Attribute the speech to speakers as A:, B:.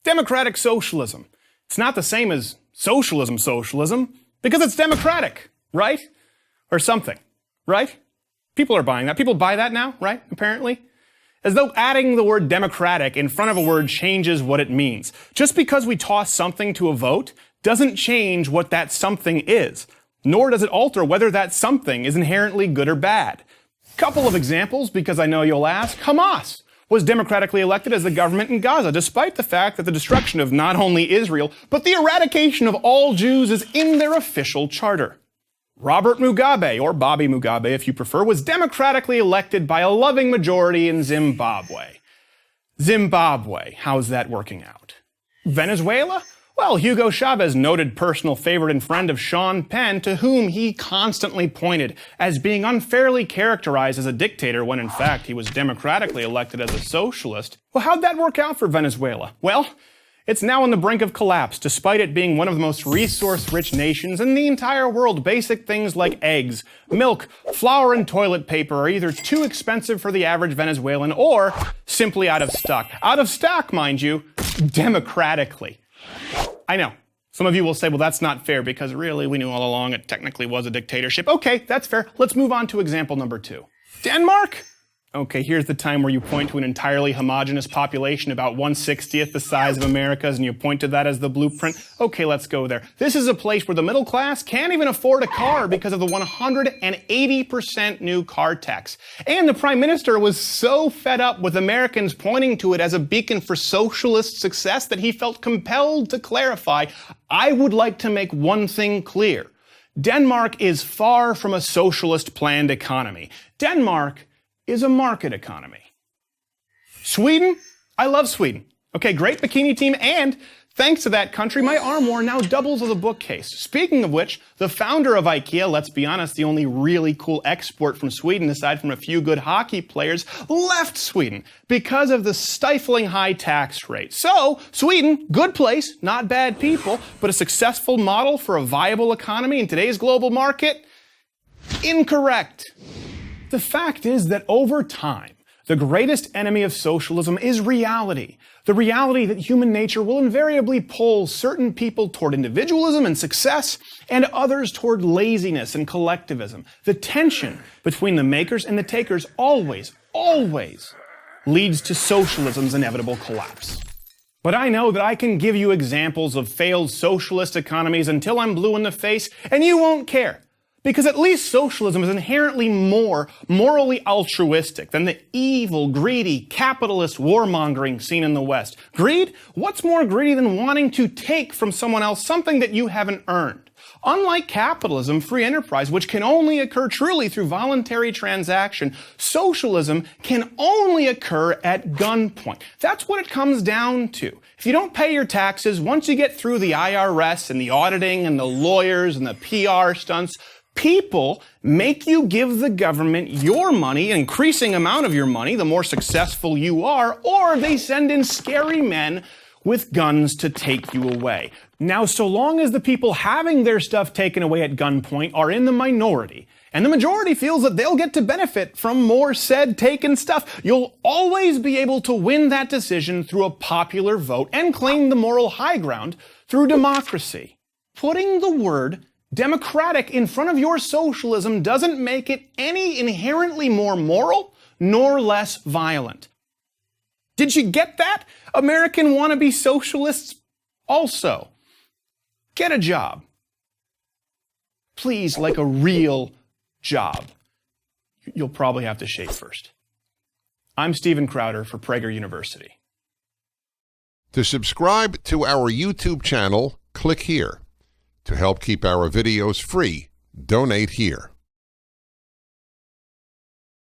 A: Democratic socialism. It's not the same as socialism, because it's democratic, right? Or something, right? People are buying that. People buy that now, right? Apparently. As though adding the word democratic in front of a word changes what it means. Just because we toss something to a vote doesn't change what that something is, nor does it alter whether that something is inherently good or bad. Couple of examples, because I know you'll ask. Hamas was democratically elected as the government in Gaza, despite the fact that the destruction of not only Israel, but the eradication of all Jews is in their official charter. Robert Mugabe, or Bobby Mugabe if you prefer, was democratically elected by a loving majority in Zimbabwe. Zimbabwe, how's that working out? Venezuela? Well, Hugo Chavez, noted personal favorite and friend of Sean Penn, to whom he constantly pointed as being unfairly characterized as a dictator when in fact he was democratically elected as a socialist. Well, how'd that work out for Venezuela? Well, it's now on the brink of collapse, despite it being one of the most resource-rich nations in the entire world. Basic things like eggs, milk, flour, and toilet paper are either too expensive for the average Venezuelan or simply out of stock. Out of stock, mind you, democratically. I know. Some of you will say, well, that's not fair because really we knew all along it technically was a dictatorship. Okay, that's fair. Let's move on to example number 2. Denmark? Okay, here's the time where you point to an entirely homogeneous population about 1/60th the size of America's and you point to that as the blueprint. Okay, let's go there. This is a place where the middle class can't even afford a car because of the 180% new car tax. And the Prime Minister was so fed up with Americans pointing to it as a beacon for socialist success that he felt compelled to clarify, I would like to make one thing clear. Denmark is far from a socialist planned economy. Denmark is a market economy. Sweden? I love Sweden. Okay, great bikini team, and thanks to that country, my armoire now doubles as a bookcase. Speaking of which, the founder of IKEA, let's be honest, the only really cool export from Sweden, aside from a few good hockey players, left Sweden because of the stifling high tax rate. So, Sweden, good place, not bad people, but a successful model for a viable economy in today's global market? Incorrect. The fact is that over time, the greatest enemy of socialism is reality. The reality that human nature will invariably pull certain people toward individualism and success, and others toward laziness and collectivism. The tension between the makers and the takers always leads to socialism's inevitable collapse. But I know that I can give you examples of failed socialist economies until I'm blue in the face, and you won't care. Because at least socialism is inherently more morally altruistic than the evil, greedy, capitalist warmongering seen in the West. Greed? What's more greedy than wanting to take from someone else something that you haven't earned? Unlike capitalism, free enterprise, which can only occur truly through voluntary transaction, socialism can only occur at gunpoint. That's what it comes down to. If you don't pay your taxes, once you get through the IRS and the auditing and the lawyers and the PR stunts, people make you give the government your money, an increasing amount of your money, the more successful you are, or they send in scary men with guns to take you away. Now, so long as the people having their stuff taken away at gunpoint are in the minority, and the majority feels that they'll get to benefit from more said taken stuff, you'll always be able to win that decision through a popular vote and claim the moral high ground through democracy. Putting the word democratic in front of your socialism doesn't make it any inherently more moral nor less violent. Did you get that? American wannabe socialists also. Get a job. Please, like a real job. You'll probably have to shave first. I'm Steven Crowder for Prager University.
B: To subscribe to our YouTube channel, click here. To help keep our videos free, donate here.